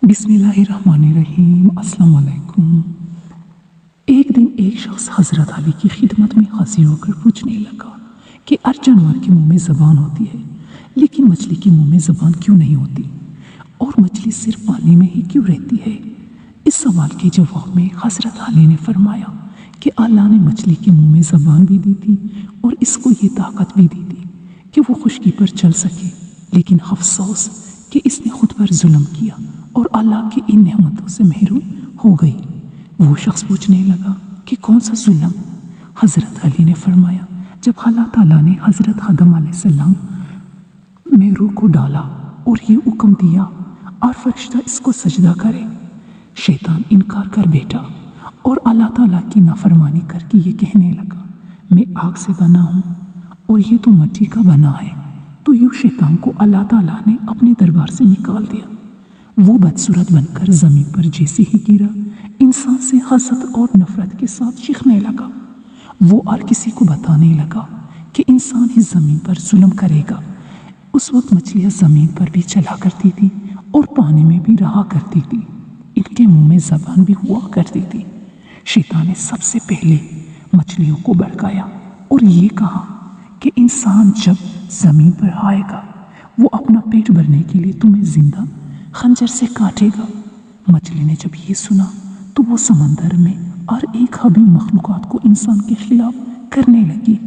बिस्मिल्लाहिर्रहमानिर्रहीम। अस्सलाम वालेकुम। एक दिन एक शख्स हज़रत अली की खिदमत में हाजिर होकर पूछने लगा कि हर जानवर के मुंह में ज़बान होती है, लेकिन मछली के मुंह में ज़बान क्यों नहीं होती, और मछली सिर्फ पानी में ही क्यों रहती है। इस सवाल के जवाब में हज़रत अली ने फरमाया कि अल्लाह ने मछली के मुंह में ज़बान भी दी थी और इसको ये ताकत भी दी थी कि वो खुश्की पर चल सके, लेकिन अफसोस कि इसने खुद पर जुल्म किया और अल्लाह की इन नेमतों से महरूम हो गई। वो शख्स पूछने लगा कि कौन सा जुल्म। हज़रत अली ने फरमाया, जब अल्लाह ताला ने हज़रत आदम अलैहिस्सलाम में रूह को डाला और ये हुक्म दिया और फरिश्ता इसको सजदा करे, शैतान इनकार कर बैठा और अल्लाह ताला की नाफरमानी करके ये कहने लगा, मैं आग से बना हूँ और ये तो मिट्टी का बना है। तो यूँ शैतान को अल्लाह ताला ने अपने दरबार से निकाल दिया। वो बदसूरत बनकर ज़मीन पर जैसे ही गिरा, इंसान से हसद और नफरत के साथ चीखने लगा। वो हर किसी को बताने लगा कि इंसान ही ज़मीन पर जुल्म करेगा। उस वक्त मछलियाँ ज़मीन पर भी चला करती थी और पानी में भी रहा करती थी। इनके मुंह में ज़बान भी हुआ करती थी। शैतान ने सबसे पहले मछलियों को भड़काया और ये कहा कि इंसान जब ज़मीन पर आएगा, वो अपना पेट भरने के लिए तुम्हें जिंदा खंजर से काटेगा। मछली ने जब ये सुना तो वो समंदर में और एक हबी मखलूक़ात को इंसान के खिलाफ करने लगी।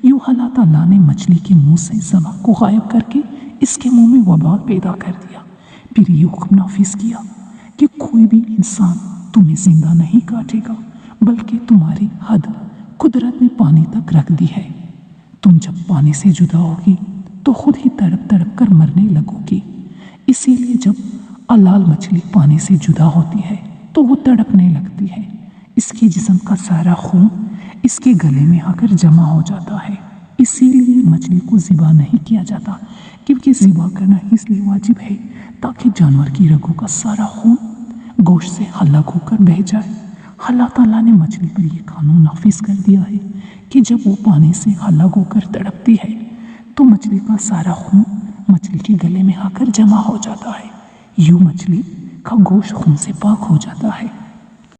यूँ अल्लाह ताला ने मछली के मुंह से ज़बान को गायब करके इसके मुंह में वबाल पैदा कर दिया। फिर ये हुक्म नाफिज किया कि कोई भी इंसान तुम्हें जिंदा नहीं काटेगा, बल्कि तुम्हारी हद कुदरत ने पानी तक रख दी है। तुम जब पानी से जुदा होगी तो खुद ही तड़प तड़प कर मरने लगोगी। इसीलिए जब अलाल मछली पानी से जुदा होती है तो वो तड़पने लगती है। इसके जिस्म का सारा खून इसके गले में आकर जमा हो जाता है। इसीलिए मछली को ज़िबा नहीं किया जाता, क्योंकि ज़िबा करना इसलिए वाजिब है ताकि जानवर की रगों का सारा खून गोश्त से अलग होकर बह जाए। अल्लाह ताला ने मछली पर यह कानून नाफिज कर दिया है कि जब वो पानी से अलग होकर तड़पती है तो मछली का सारा खून मछली के गले में आकर जमा हो जाता है। यूँ मछली का गोश्त खून से पाक हो जाता है।